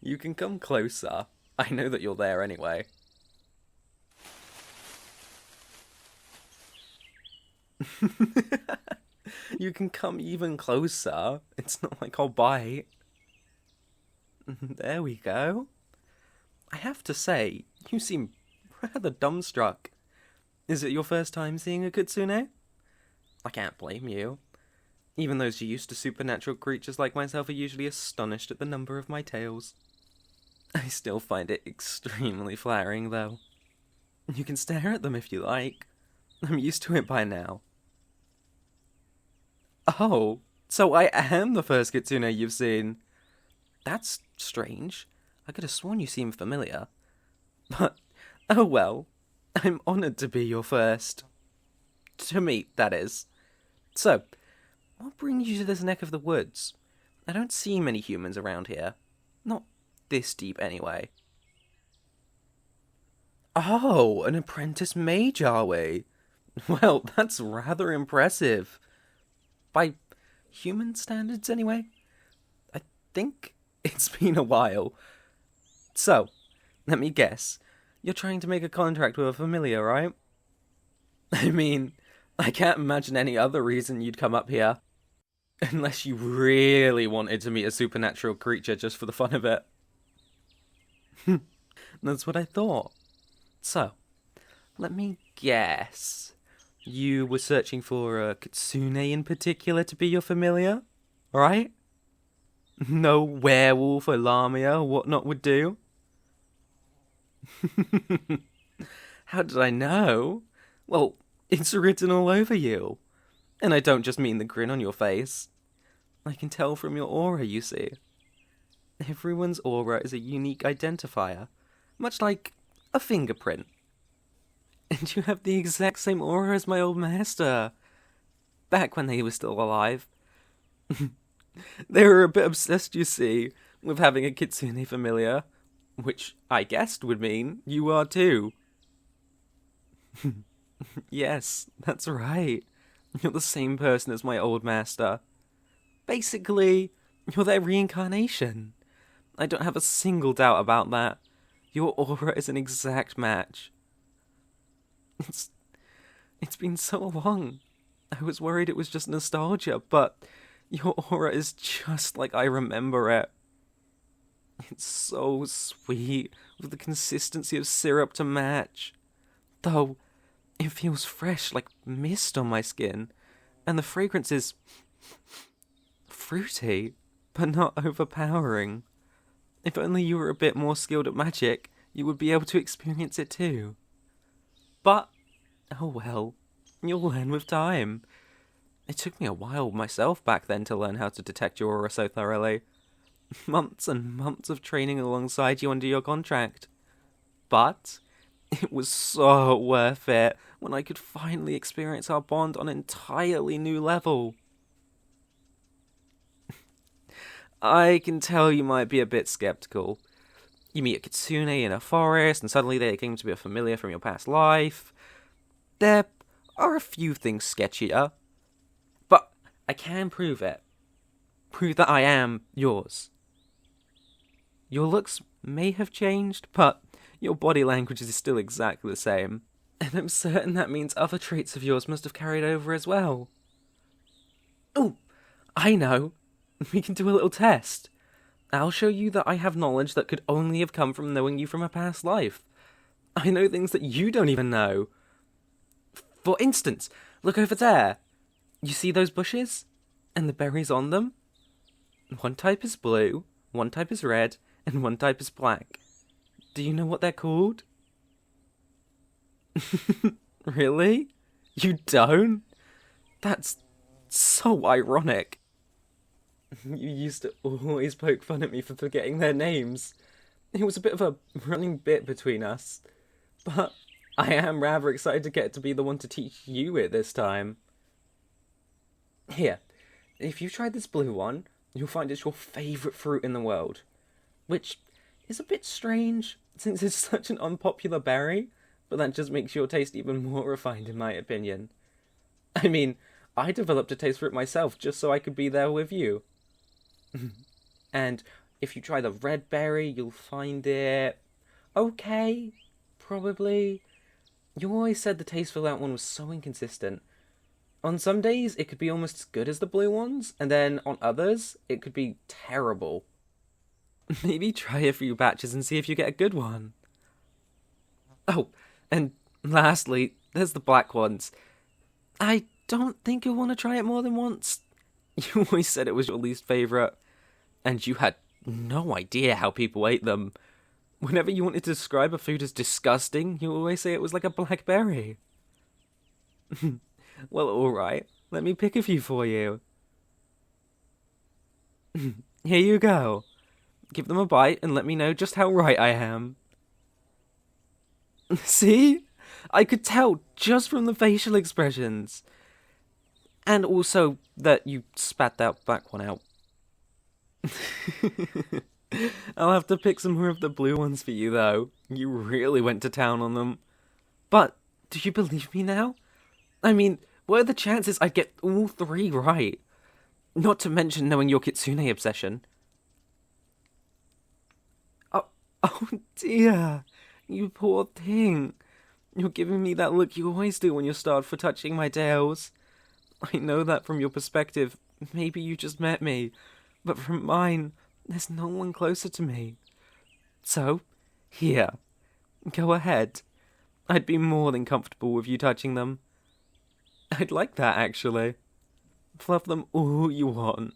You can come closer. I know that you're there anyway. You can come even closer. It's not like I'll bite. There we go. I have to say, you seem rather dumbstruck. Is it your first time seeing a kitsune? I can't blame you. Even those used to supernatural creatures like myself are usually astonished at the number of my tails. I still find it extremely flattering, though. You can stare at them if you like. I'm used to it by now. Oh, so I am the first kitsune you've seen. That's strange. I could have sworn you seemed familiar. But, oh well. I'm honoured to be your first. To meet, that is. So, what brings you to this neck of the woods? I don't see many humans around here. Not this deep, anyway. Oh, an apprentice mage, are we? Well, that's rather impressive. By human standards, anyway. I think it's been a while. So, let me guess. You're trying to make a contract with a familiar, right? I mean, I can't imagine any other reason you'd come up here. Unless you really wanted to meet a supernatural creature just for the fun of it. That's what I thought. So, let me guess. You were searching for a kitsune in particular to be your familiar, right? No werewolf or lamia or whatnot would do? How did I know? Well, it's written all over you. And I don't just mean the grin on your face. I can tell from your aura, you see. Everyone's aura is a unique identifier, much like a fingerprint. And you have the exact same aura as my old master. Back when they were still alive. They were a bit obsessed, you see, with having a kitsune familiar. Which I guessed would mean you are too. Yes, that's right. You're the same person as my old master. Basically, you're their reincarnation. I don't have a single doubt about that. Your aura is an exact match. It's it's been so long. I was worried it was just nostalgia, but your aura is just like I remember it. It's so sweet, with the consistency of syrup to match. Though, it feels fresh like mist on my skin, and the fragrance is fruity, but not overpowering. If only you were a bit more skilled at magic, you would be able to experience it too. But, oh well, you'll learn with time. It took me a while myself back then to learn how to detect your aura so thoroughly. Months and months of training alongside you under your contract. But it was so worth it when I could finally experience our bond on an entirely new level. I can tell you might be a bit skeptical. You meet a kitsune in a forest, and suddenly they claim to be a familiar from your past life. There are a few things sketchier, but I can prove it. Prove that I am yours. Your looks may have changed, but your body language is still exactly the same. And I'm certain that means other traits of yours must have carried over as well. Oh, I know. We can do a little test. I'll show you that I have knowledge that could only have come from knowing you from a past life. I know things that you don't even know. For instance, look over there. You see those bushes? And the berries on them? One type is blue, one type is red, and one type is black. Do you know what they're called? Really? You don't? That's so ironic. You used to always poke fun at me for forgetting their names. It was a bit of a running bit between us. But I am rather excited to get to be the one to teach you it this time. Here, if you try this blue one, you'll find it's your favourite fruit in the world. Which is a bit strange, since it's such an unpopular berry, but that just makes your taste even more refined in my opinion. I mean, I developed a taste for it myself just so I could be there with you. And if you try the red berry, you'll find it okay, probably. You always said the taste for that one was so inconsistent. On some days, it could be almost as good as the blue ones, and then on others, it could be terrible. Maybe try a few batches and see if you get a good one. Oh, and lastly, there's the black ones. I don't think you'll want to try it more than once. You always said it was your least favourite, and you had no idea how people ate them. Whenever you wanted to describe a food as disgusting, you always say it was like a blackberry. Well, alright, let me pick a few for you. Here you go. Give them a bite and let me know just how right I am. See? I could tell just from the facial expressions. And also that you spat that black one out. I'll have to pick some more of the blue ones for you, though. You really went to town on them. But, do you believe me now? I mean, what are the chances I'd get all three right? Not to mention knowing your Kitsune obsession. Oh dear. You poor thing. You're giving me that look you always do when you're starved for touching my tails. I know that from your perspective. Maybe you just met me. But from mine, there's no one closer to me. So, here. Go ahead. I'd be more than comfortable with you touching them. I'd like that, actually. Fluff them all you want.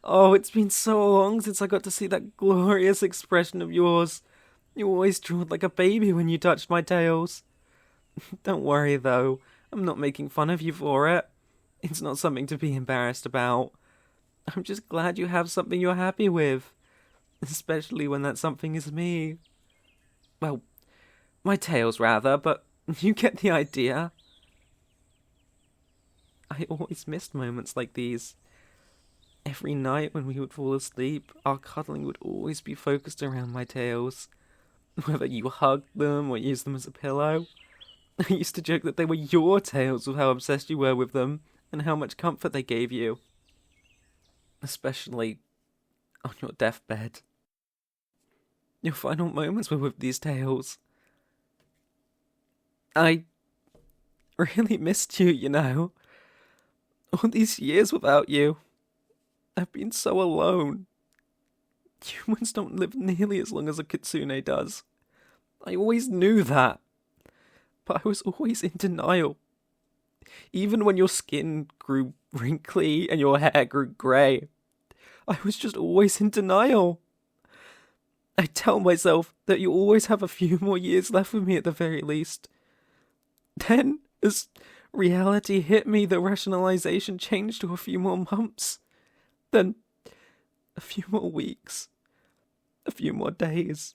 Oh, it's been so long since I got to see that glorious expression of yours. You always drooled like a baby when you touched my tails. Don't worry, though. I'm not making fun of you for it. It's not something to be embarrassed about. I'm just glad you have something you're happy with. Especially when that something is me. Well, my tails, rather, but you get the idea. I always missed moments like these. Every night when we would fall asleep, our cuddling would always be focused around my tails. Whether you hugged them or used them as a pillow. I used to joke that they were your tails with how obsessed you were with them, and how much comfort they gave you. Especially on your deathbed. Your final moments were with these tails. I really missed you, you know. All these years without you. I've been so alone. Humans don't live nearly as long as a kitsune does. I always knew that. But I was always in denial. Even when your skin grew wrinkly and your hair grew grey, I was just always in denial. I tell myself that you always have a few more years left with me at the very least. Then, as reality hit me, the rationalization changed to a few more months. Then, a few more weeks. A few more days.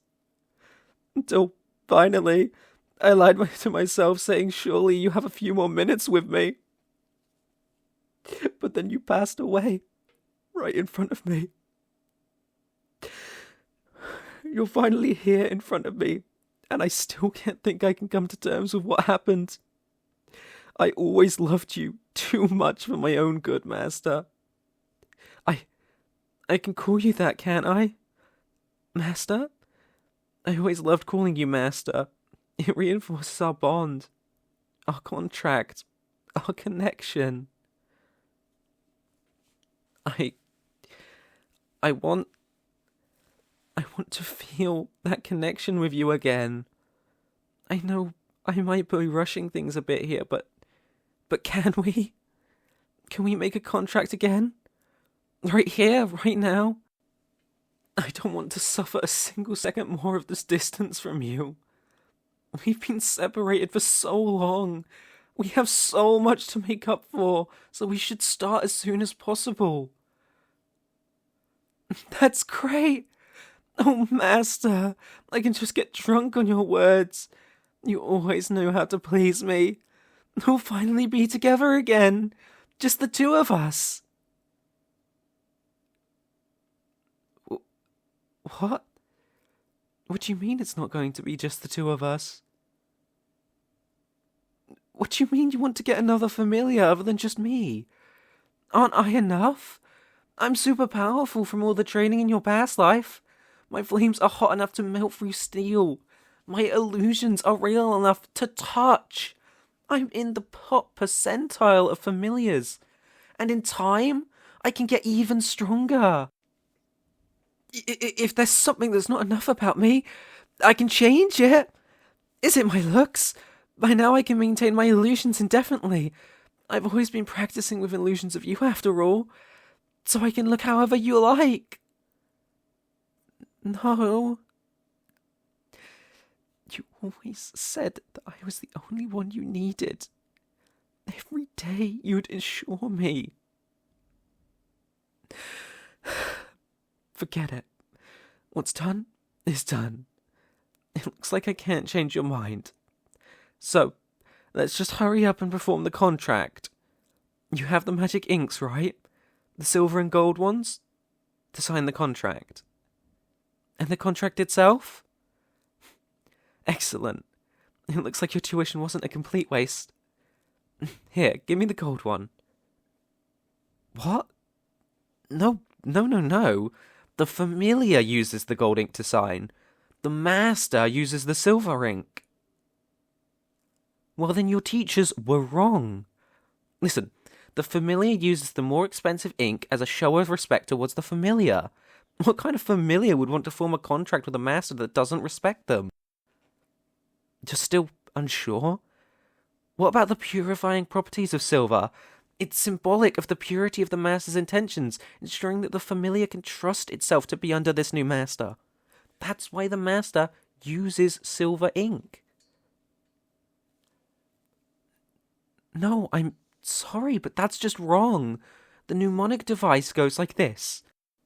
Until, finally, I lied to myself saying, surely you have a few more minutes with me. But then you passed away, right in front of me. You're finally here in front of me, and I still can't think I can come to terms with what happened. I always loved you too much for my own good, Master. I can call you that, can't I? Master? I always loved calling you Master. It reinforces our bond, our contract, our connection. I want to feel that connection with you again. I know I might be rushing things a bit here, but can we? Can we make a contract again? Right here, right now? I don't want to suffer a single second more of this distance from you. We've been separated for so long. We have so much to make up for, so we should start as soon as possible. That's great! Oh, Master, I can just get drunk on your words. You always knew how to please me. We'll finally be together again. Just the two of us. What? What do you mean it's not going to be just the two of us? What do you mean you want to get another familiar other than just me? Aren't I enough? I'm super powerful from all the training in your past life. My flames are hot enough to melt through steel. My illusions are real enough to touch. I'm in the top percentile of familiars. And in time, I can get even stronger. If there's something that's not enough about me, I can change it. Is it my looks? By now I can maintain my illusions indefinitely. I've always been practicing with illusions of you after all, so I can look however you like. No. You always said that I was the only one you needed. Every day you'd assure me. Forget it. What's done is done. It looks like I can't change your mind. So, let's just hurry up and perform the contract. You have the magic inks, right? The silver and gold ones? To sign the contract. And the contract itself? Excellent. It looks like your tuition wasn't a complete waste. Here, give me the gold one. What? No. The familiar uses the gold ink to sign. The master uses the silver ink. Well, then your teachers were wrong. Listen, the familiar uses the more expensive ink as a show of respect towards the familiar. What kind of familiar would want to form a contract with a master that doesn't respect them? You're still unsure? What about the purifying properties of silver? It's symbolic of the purity of the master's intentions, ensuring that the familiar can trust itself to be under this new master. That's why the master uses silver ink. No, I'm sorry, but that's just wrong. The mnemonic device goes like this.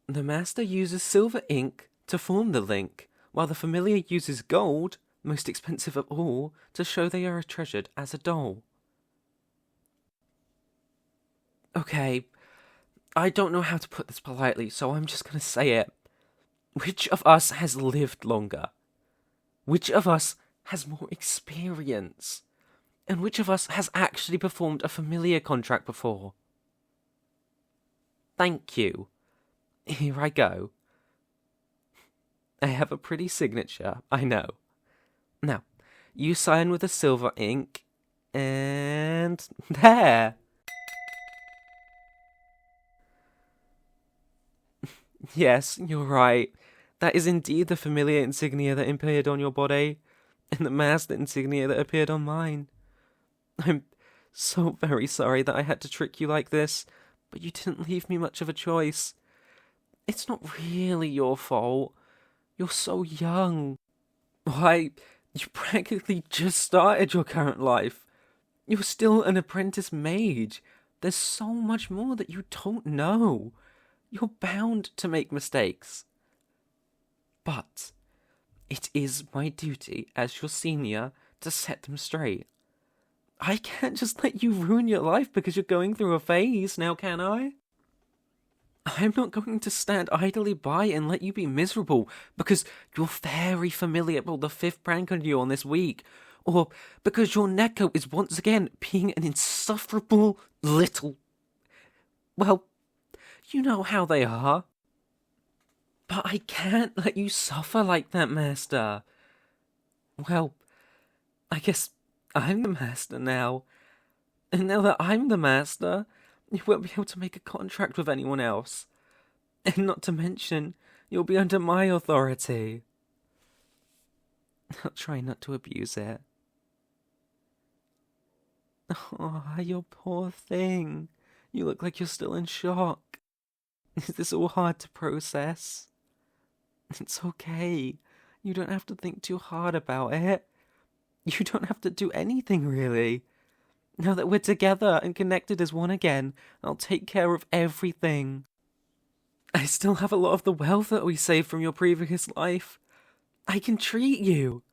The master uses silver ink to form the link, while the familiar uses gold, most expensive of all, to show they are treasured as a doll. Okay, I don't know how to put this politely, so I'm just gonna say it. Which of us has lived longer? Which of us has more experience? And which of us has actually performed a familiar contract before? Thank you. Here I go. I have a pretty signature, I know. Now, you sign with a silver ink, and there! Yes, you're right. That is indeed the familiar insignia that appeared on your body, and the master insignia that appeared on mine. I'm so very sorry that I had to trick you like this, but you didn't leave me much of a choice. It's not really your fault. You're so young. Why, you practically just started your current life. You're still an apprentice mage. There's so much more that you don't know. You're bound to make mistakes. But it is my duty as your senior to set them straight. I can't just let you ruin your life because you're going through a phase, now can I? I'm not going to stand idly by and let you be miserable because your very familiar pulled the fifth prank on you on this week, or because your Neko is once again being an insufferable little... Well, you know how they are. But I can't let you suffer like that, Master. Well, I guess I'm the Master now. And now that I'm the Master, you won't be able to make a contract with anyone else. And not to mention, you'll be under my authority. I'll try not to abuse it. Oh, you poor thing. You look like you're still in shock. Is this all hard to process? It's okay. You don't have to think too hard about it. You don't have to do anything, really. Now that we're together and connected as one again, I'll take care of everything. I still have a lot of the wealth that we saved from your previous life. I can treat you.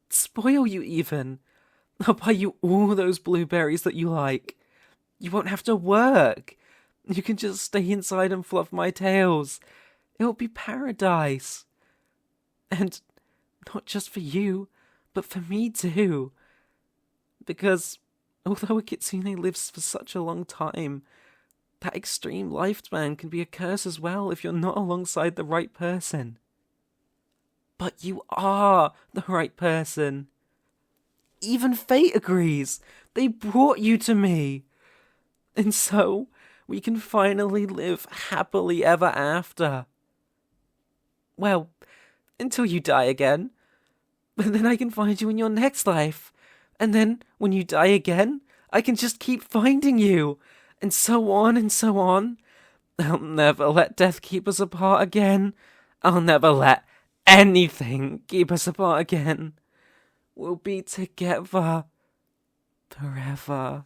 Spoil you even. I'll buy you all those blueberries that you like. You won't have to work. You can just stay inside and fluff my tails. It'll be paradise. And not just for you, but for me too. Because although a kitsune lives for such a long time, that extreme lifespan can be a curse as well if you're not alongside the right person. But you are the right person. Even fate agrees. They brought you to me. And so, we can finally live happily ever after. Well, until you die again. But then I can find you in your next life. And then, when you die again, I can just keep finding you. And so on and so on. I'll never let death keep us apart again. I'll never let anything keep us apart again. We'll be together forever.